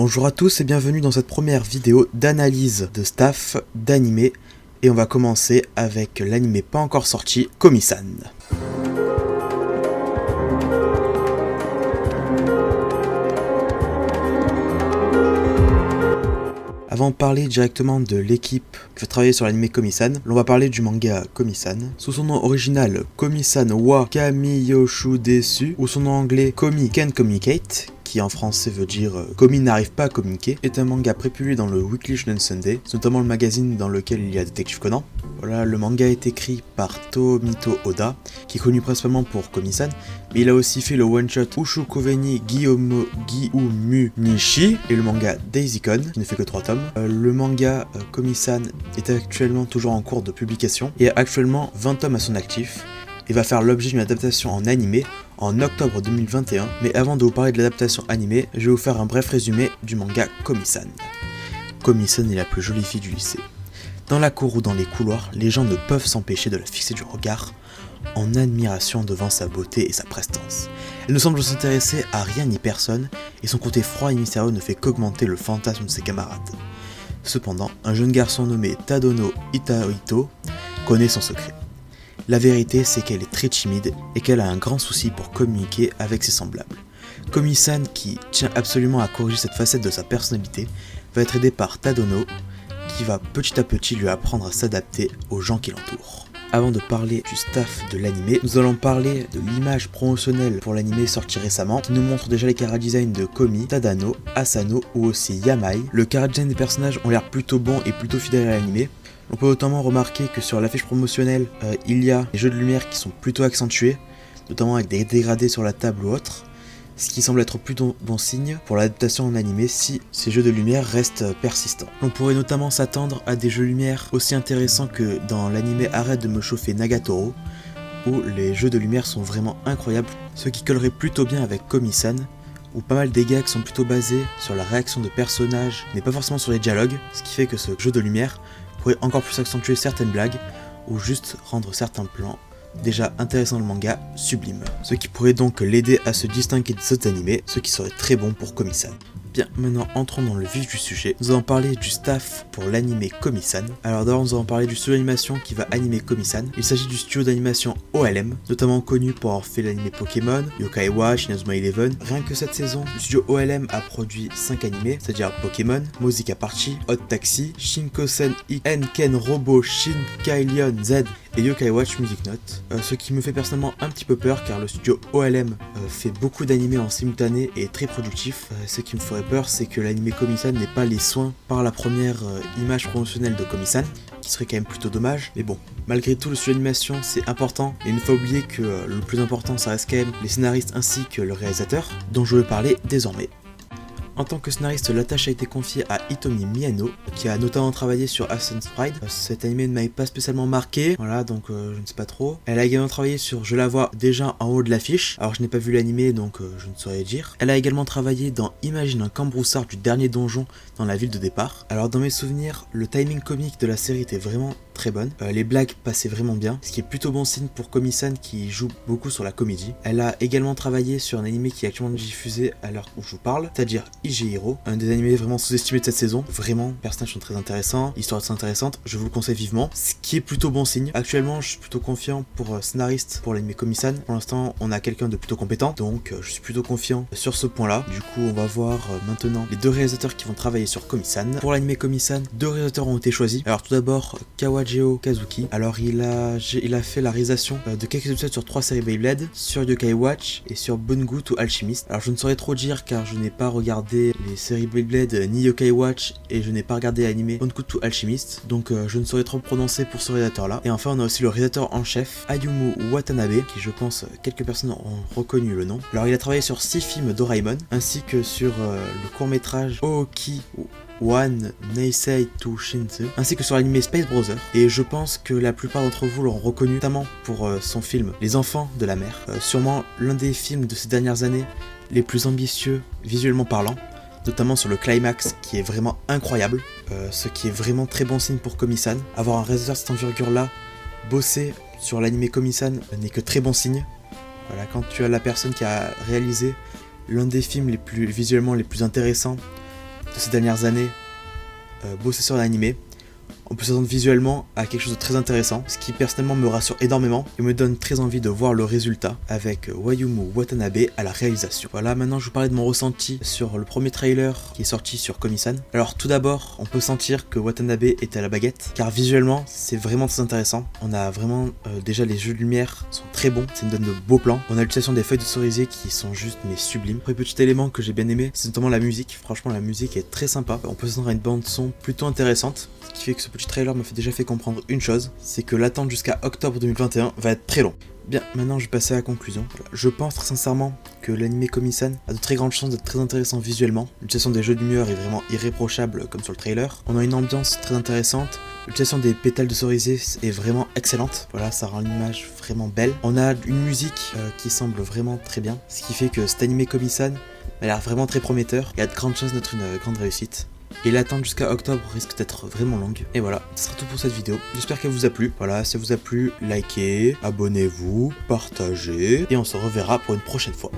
Bonjour à tous et bienvenue dans cette première vidéo d'analyse de staff d'anime. Et on va commencer avec l'anime pas encore sorti, Komi-san. Avant de parler directement de l'équipe qui va travailler sur l'anime Komi-san, on va parler du manga Komi-san. Sous son nom original Komi-san wa Kamiyoshu Desu, ou son nom anglais Komi Can Communicate, qui en français veut dire Komi n'arrive pas à communiquer, est un manga prépublié dans le Weekly Shonen Sunday, notamment le magazine dans lequel il y a Détective Conan. Voilà, le manga est écrit par Tomito Oda, qui est connu principalement pour Komi-san, mais il a aussi fait le one-shot Ushukoveni Gyumu Nishi et le manga Daisy-Con, qui ne fait que 3 tomes. Le manga Komi-san est actuellement toujours en cours de publication et a actuellement 20 tomes à son actif, et va faire l'objet d'une adaptation en animé en octobre 2021, mais avant de vous parler de l'adaptation animée, je vais vous faire un bref résumé du manga Komi-san. Komi-san est la plus jolie fille du lycée. Dans la cour ou dans les couloirs, les gens ne peuvent s'empêcher de la fixer du regard, en admiration devant sa beauté et sa prestance. Elle ne semble s'intéresser à rien ni personne, et son côté froid et mystérieux ne fait qu'augmenter le fantasme de ses camarades. Cependant, un jeune garçon nommé Tadono Itaito connaît son secret. La vérité, c'est qu'elle est très timide et qu'elle a un grand souci pour communiquer avec ses semblables. Komi-san, qui tient absolument à corriger cette facette de sa personnalité, va être aidé par Tadono, qui va petit à petit lui apprendre à s'adapter aux gens qui l'entourent. Avant de parler du staff de l'anime, nous allons parler de l'image promotionnelle pour l'anime sorti récemment, qui nous montre déjà les chara-design de Komi, Tadano, Asano ou aussi Yamai. Le chara-design des personnages ont l'air plutôt bon et plutôt fidèle à l'anime. On peut notamment remarquer que sur l'affiche promotionnelle, il y a des jeux de lumière qui sont plutôt accentués, notamment avec des dégradés sur la table ou autre, ce qui semble être plutôt bon signe pour l'adaptation en animé si ces jeux de lumière restent persistants. On pourrait notamment s'attendre à des jeux de lumière aussi intéressants que dans l'anime Arrête de me chauffer Nagatoro, où les jeux de lumière sont vraiment incroyables, ce qui collerait plutôt bien avec Komi-san, où pas mal des gags sont plutôt basés sur la réaction de personnages, mais pas forcément sur les dialogues, ce qui fait que ce jeu de lumière pourrait encore plus accentuer certaines blagues, ou juste rendre certains plans déjà intéressants dans le manga sublimes. Ce qui pourrait donc l'aider à se distinguer des autres animés, ce qui serait très bon pour Komi-san. Bien, maintenant entrons dans le vif du sujet. Nous allons parler du staff pour l'anime Komi-san. Alors d'abord nous allons parler du studio d'animation qui va animer Komi-san. Il s'agit du studio d'animation OLM, notamment connu pour avoir fait l'anime Pokémon, Yokai Watch, Inazuma Eleven. Rien que cette saison, le studio OLM a produit 5 animés, c'est-à-dire Pokémon, Mozika Party, Hot Taxi, Shinkosen Ken Robo Shin Kailion Z et Yokai Watch Music Note. Ce qui me fait personnellement un petit peu peur car le studio OLM fait beaucoup d'animés en simultané et est très productif. Ce qui me ferait peur, c'est que l'anime Komi-san n'ait pas les soins par la première image promotionnelle de Komi-san, qui serait quand même plutôt dommage. Mais bon, malgré tout, le studio d'animation c'est important, et il ne faut pas oublier que le plus important ça reste quand même les scénaristes ainsi que le réalisateur, dont je vais parler désormais. En tant que scénariste, la tâche a été confiée à Hitomi Miyano, qui a notamment travaillé sur Assassin's Pride. Cet anime ne m'avait pas spécialement marqué, voilà, donc je ne sais pas trop. Elle a également travaillé sur Je la vois déjà en haut de l'affiche, alors je n'ai pas vu l'anime donc je ne saurais dire. Elle a également travaillé dans Imagine un cambroussard du dernier donjon dans la ville de départ. Alors dans mes souvenirs, le timing comique de la série était vraiment très bonne. Les blagues passaient vraiment bien, ce qui est plutôt bon signe pour Komi-san qui joue beaucoup sur la comédie. Elle a également travaillé sur un anime qui est actuellement diffusé à l'heure où je vous parle, c'est-à-dire Ige-Hiro, un des animés vraiment sous-estimés de cette saison. Vraiment, les personnages sont très intéressants, l'histoire est très intéressante, je vous le conseille vivement, ce qui est plutôt bon signe. Actuellement, je suis plutôt confiant pour scénariste pour l'anime Komi-san. Pour l'instant, on a quelqu'un de plutôt compétent, donc je suis plutôt confiant sur ce point-là. Du coup, on va voir maintenant les 2 réalisateurs qui vont travailler sur Komi-san. Pour l'anime Komi-san, 2 réalisateurs ont été choisis. Alors tout d'abord, Kawajiro Kazuki. Alors il a fait la réalisation de quelques épisodes sur 3 séries Beyblade, sur Yokai Watch et sur Bungo to Alchemist. Alors je ne saurais trop dire car je n'ai pas regardé les séries Beyblade ni Yokai Watch et je n'ai pas regardé l'anime Bungo to Alchemist, donc je ne saurais trop prononcer pour ce réalisateur là. Et enfin on a aussi le réalisateur en chef, Ayumu Watanabe, qui je pense quelques personnes ont reconnu le nom. Alors il a travaillé sur 6 films Doraemon, ainsi que sur le court-métrage Ooki One Neisei to Shinsu, ainsi que sur l'anime Space Brothers, et je pense que la plupart d'entre vous l'auront reconnu, notamment pour son film Les Enfants de la Mer, sûrement l'un des films de ces dernières années les plus ambitieux visuellement parlant, notamment sur le climax qui est vraiment incroyable, ce qui est vraiment très bon signe pour Komi-san. Avoir un réalisateur de cette envergure là bosser sur l'anime Komi-san n'est que très bon signe. Voilà, quand tu as la personne qui a réalisé l'un des films visuellement les plus intéressants de ces dernières années bosser sur l'animé, on peut s'attendre visuellement à quelque chose de très intéressant, ce qui personnellement me rassure énormément et me donne très envie de voir le résultat avec Wayumu Watanabe à la réalisation. Voilà, maintenant je vous parlais de mon ressenti sur le premier trailer qui est sorti sur Komi-san. Alors tout d'abord, on peut sentir que Watanabe est à la baguette, car visuellement c'est vraiment très intéressant. On a vraiment déjà les jeux de lumière sont très bons, ça nous donne de beaux plans. On a l'utilisation des feuilles de cerisier qui sont juste mais sublimes. Après, petit élément que j'ai bien aimé, c'est notamment la musique. Franchement la musique est très sympa. On peut s'attendre à une bande son plutôt intéressante, ce qui fait que ce petit trailer m'a déjà fait comprendre une chose, c'est que l'attente jusqu'à octobre 2021 va être très long. Bien, maintenant je vais passer à la conclusion. Voilà. Je pense très sincèrement que l'anime Komi-san a de très grandes chances d'être très intéressant visuellement. L'utilisation des jeux de lumière est vraiment irréprochable comme sur le trailer. On a une ambiance très intéressante. L'utilisation des pétales de cerisier est vraiment excellente. Voilà, ça rend l'image vraiment belle. On a une musique qui semble vraiment très bien, ce qui fait que cet anime Komi-san a l'air vraiment très prometteur. Il y a de grandes chances d'être une grande réussite. Et l'attente jusqu'à octobre risque d'être vraiment longue. Et voilà, ce sera tout pour cette vidéo. J'espère qu'elle vous a plu. Voilà, si elle vous a plu, likez, abonnez-vous, partagez. Et on se reverra pour une prochaine fois.